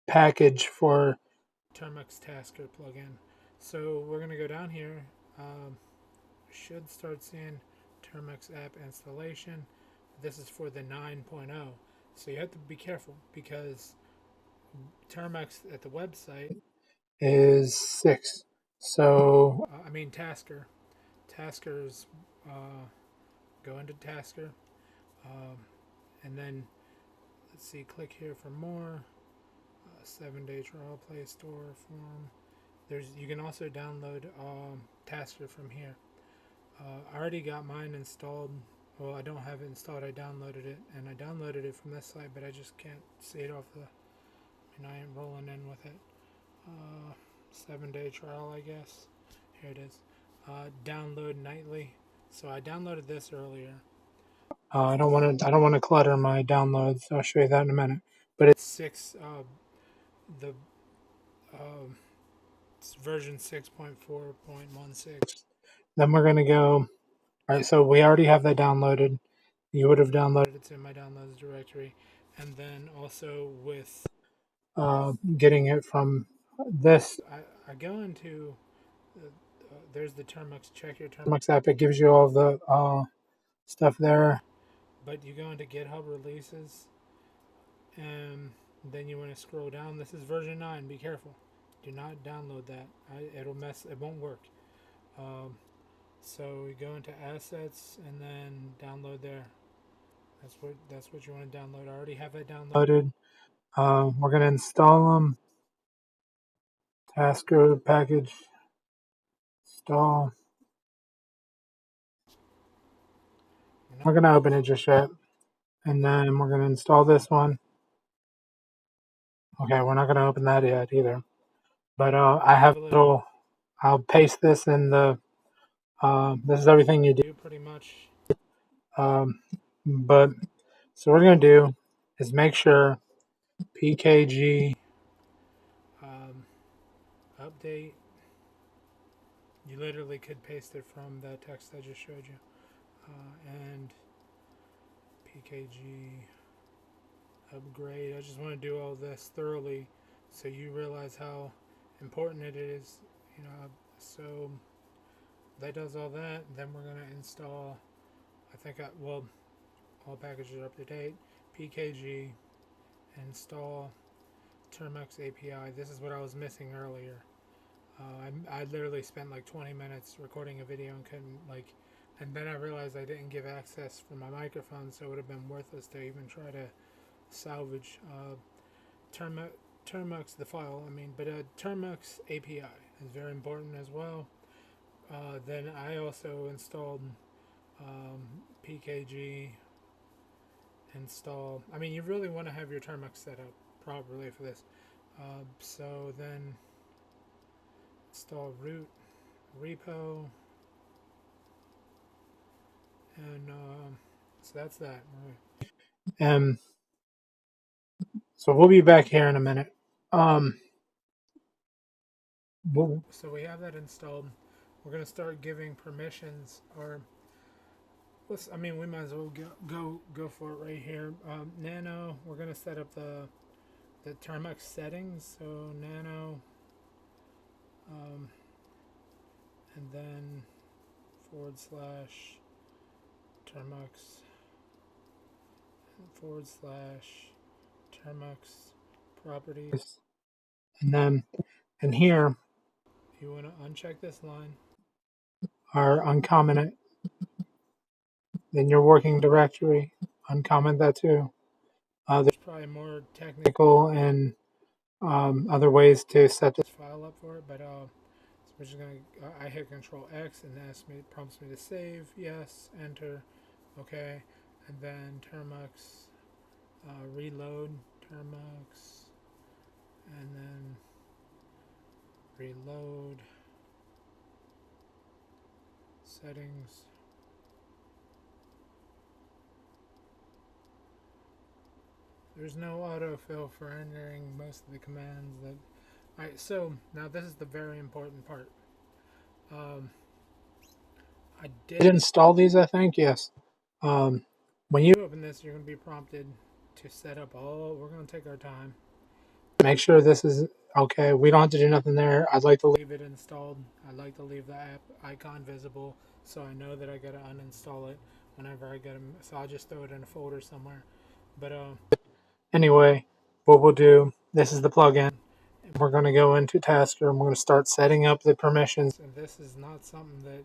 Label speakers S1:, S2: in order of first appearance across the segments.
S1: package for Termux-Tasker plugin. So we're going to go down here. Should start seeing Termux app installation. This is for the 9.0. So you have to be careful because Termux at the website is 6. So, I mean Tasker. Tasker's, go into Tasker. And then, let's see, click here for more. 7-day trial, Play Store form. You can also download Tasker from here. I already got mine installed. Well, I don't have it installed. I downloaded it, and I downloaded it from this site, but I just can't see it off the. I ain't rolling in with it. 7-day trial, I guess. Here it is. Download nightly. So I downloaded this earlier. I don't want to clutter my downloads. I'll show you that in a minute. But it's 6. It's version 6.4.16. Then we're gonna go. All right. So we already have that downloaded. You would have downloaded it to my downloads directory, and then also with getting it from this. I go into there's the Termux. Check your Termux app. It gives you all the stuff there. But you go into GitHub releases, and then you want to scroll down. This is version 9. Be careful. Do not download that. It'll mess. It won't work. So we go into assets and then download there. That's what you want to download. I already have that downloaded. We're gonna install them. Tasker package install. We're gonna open it just yet, and then we're gonna install this one. Okay, we're not gonna open that yet either. But I have a little. I'll paste this in the. This is everything you do pretty much. But so what we're gonna do is make sure PKG update. You literally could paste it from the text I just showed you. And PKG upgrade. I just want to do all this thoroughly so you realize how important it is. So that does all that. Then we're going to install, all packages are up to date. PKG, install Termux API. This is what I was missing earlier. I literally spent like 20 minutes recording a video and couldn't and then I realized I didn't give access for my microphone, so it would have been worthless to even try to salvage Termux, the file. But Termux API is very important as well. Then I also installed PKG install. You really want to have your Termux set up properly for this. So then install root-repo, and so that's that. So we'll be back here in a minute. So we have that installed. We're going to start giving permissions, or we might as well go for it right here. Nano. We're going to set up the Termux settings. So nano, and then /termux /termux.properties, and then in here you want to uncheck this line or uncomment it. Then your working directory, uncomment that too. There's probably more technical and other ways to set this file up for it, but so we're just gonna. I hit Control X and prompts me to save. Yes, enter. Okay, and then Termux reload Termux, and then reload settings. There's no autofill for entering most of the commands. Alright, so now this is the very important part. I did install these, I think, yes. When you open this, you're going to be prompted to set up all. We're going to take our time. make sure this is okay. We don't have to do nothing there. I'd like to leave it installed. I'd like to leave the app icon visible so I know that I gotta uninstall it whenever I get them. So I'll just throw it in a folder somewhere. But anyway, what we'll do, this is the plugin. We're going to go into Tasker and we're going to start setting up the permissions. And this is not something that,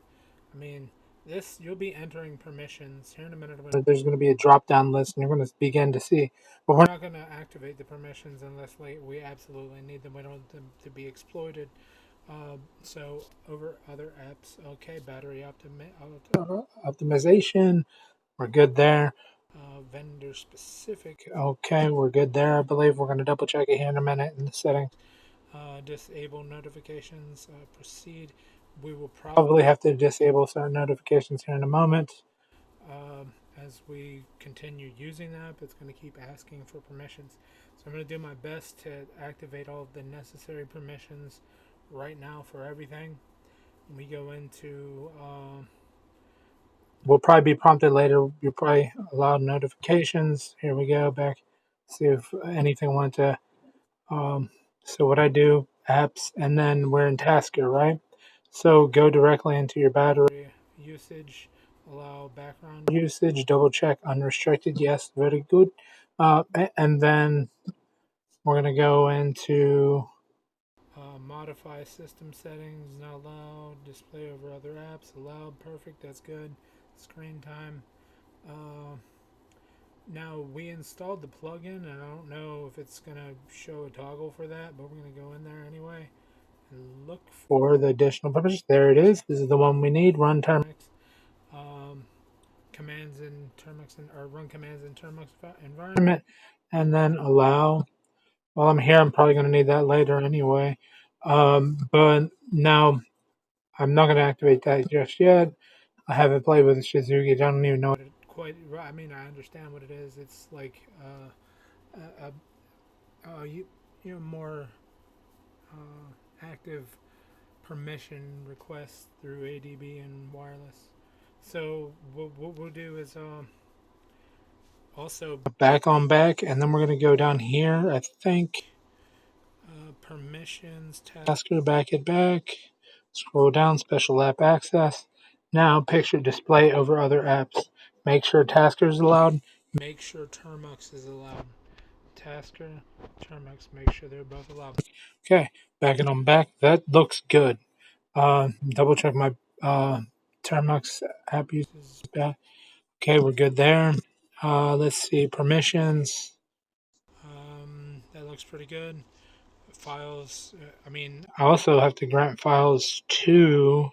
S1: I mean, this, you'll be entering permissions here in a minute. There's going to be a drop down list and you're going to begin to see. But we're not going to activate the permissions unless we absolutely need them. We don't want them to be exploited. So over other apps, okay, battery optimization, we're good there. Vendor specific, okay, we're good there. I believe we're going to double check it here in a minute in the settings. Disable notifications, proceed. We will probably have to disable certain notifications here in a moment. As we continue using the app, it's going to keep asking for permissions. So I'm going to do my best to activate all of the necessary permissions right now for everything. We go into, we'll probably be prompted later. You'll probably allow notifications. Here we go, back. See if anything went to, so what I do, apps, and then we're in Tasker, right? So go directly into your battery usage, allow background usage, double check unrestricted, yes, very good. And then we're going to go into modify system settings, not allowed, display over other apps, allowed, perfect, that's good. Screen time. Now we installed the plugin, and I don't know if it's going to show a toggle for that, but we're going to go in there anyway and look for the additional permissions. There it is. This is the one we need. Run Termux. Commands in Termux or run commands in Termux environment, and then allow. While I'm here, I'm probably going to need that later anyway. But now I'm not going to activate that just yet. I haven't played with Shizuki. I don't even know what it quite. I mean, I understand what it is. It's like more active permission requests through ADB and wireless. So what we'll do is also back on back, and then we're going to go down here. I think permissions, Tasker, back it back. Scroll down, special app access. Now picture display over other apps. Make sure Tasker is allowed. Make sure Termux is allowed. Tasker, Termux, make sure they're both allowed. Okay, backing on back. That looks good. Double check my Termux app uses back. Okay, we're good there. Let's see, permissions. That looks pretty good. Files, I mean, I also have to grant files to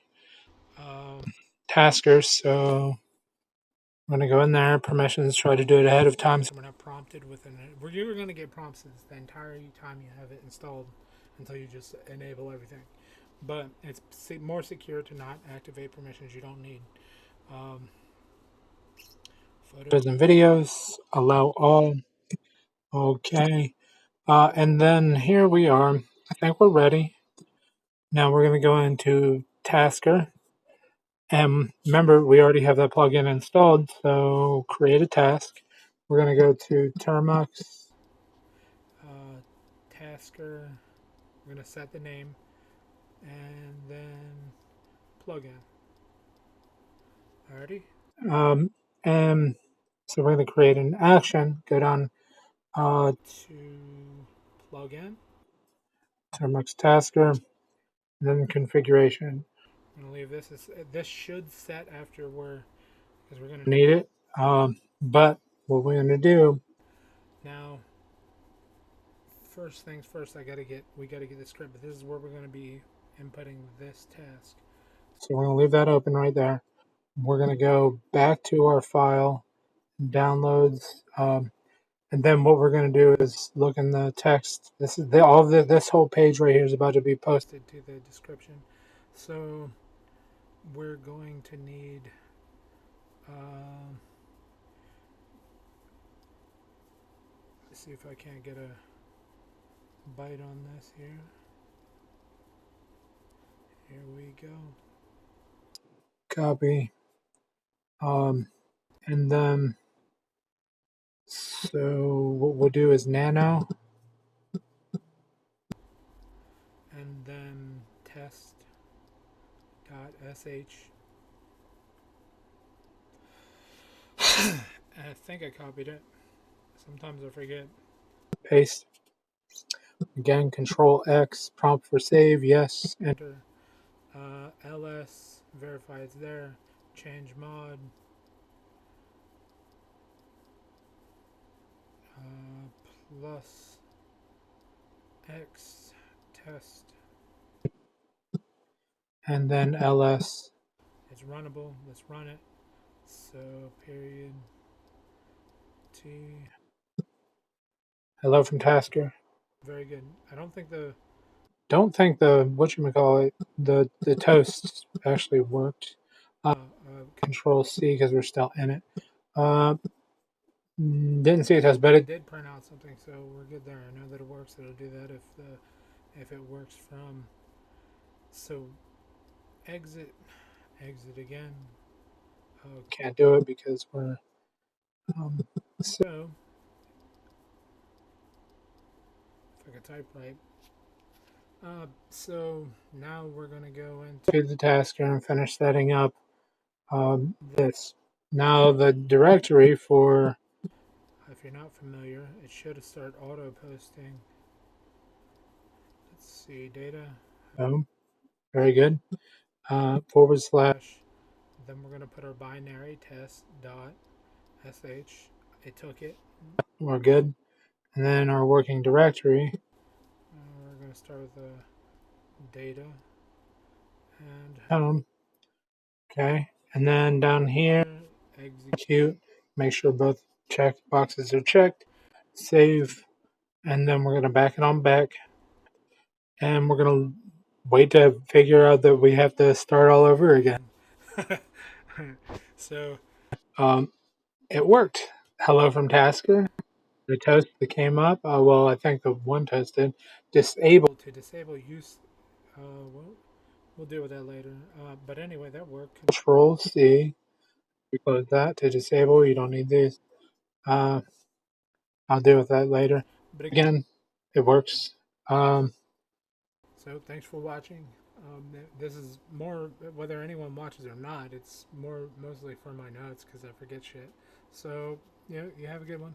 S1: taskers, so I'm going to go in there, permissions, try to do it ahead of time. So we're not prompted within it. You're going to get prompts the entire time you have it installed until you just enable everything. But it's more secure to not activate permissions you don't need. Photos and videos, allow all. Okay. And then here we are. I think we're ready. Now we're going to go into Tasker. And remember, we already have that plugin installed, so create a task. We're going to go to Termux, Tasker. We're going to set the name, and then plugin. Alrighty. And so we're going to create an action. Go down to plugin, Termux-Tasker, and then configuration. I'm going to leave this. This should set after because we're going to need it. But what we're going to do now, first things first, we got to get the script. But this is where we're going to be inputting this task. So we're going to leave that open right there. We're going to go back to our file, downloads, and then what we're going to do is look in the text. This is this whole page right here is about to be posted to the description. So we're going to need let's see if I can't get a bite on this here. Here we go. Copy. And then so what we'll do is nano. then test.sh. I think I copied it. Sometimes I forget. Paste. Again, Control X, prompt for save, yes, enter. ls, verify it's there, change mod, plus x test, and then ls. It's runnable, let's run it. So period t. Hello from Tasker. Very good. I don't think the whatchamacallit, the toast actually worked. Control C because we're still in it. Didn't see a test, but it did print out something, so we're good there. I know that it works. It'll do that if it works from. So exit again. Oh, can't do it because we're so. If I could type right. So now we're going to go into the tasker and finish setting up this. Now the directory for, if you're not familiar, it should start auto posting. Let's see, data. Very good. / then we're going to put our binary test.sh. It took it. We're good. And then our working directory. We're going to start with the data and home. Okay. And then down here, execute. Make sure both check boxes are checked. Save. And then we're going to back it on back. And we're going to wait to figure out that we have to start all over again. So, it worked. Hello from Tasker. The toast that came up, well, I think the one toast did. Disable. To disable use, we'll deal with that later. But anyway, that worked. Control C. We close that to disable. You don't need these. I'll deal with that later. But again, it works. So thanks for watching. This is more, whether anyone watches or not, it's mostly for my notes because I forget shit. So, you have a good one.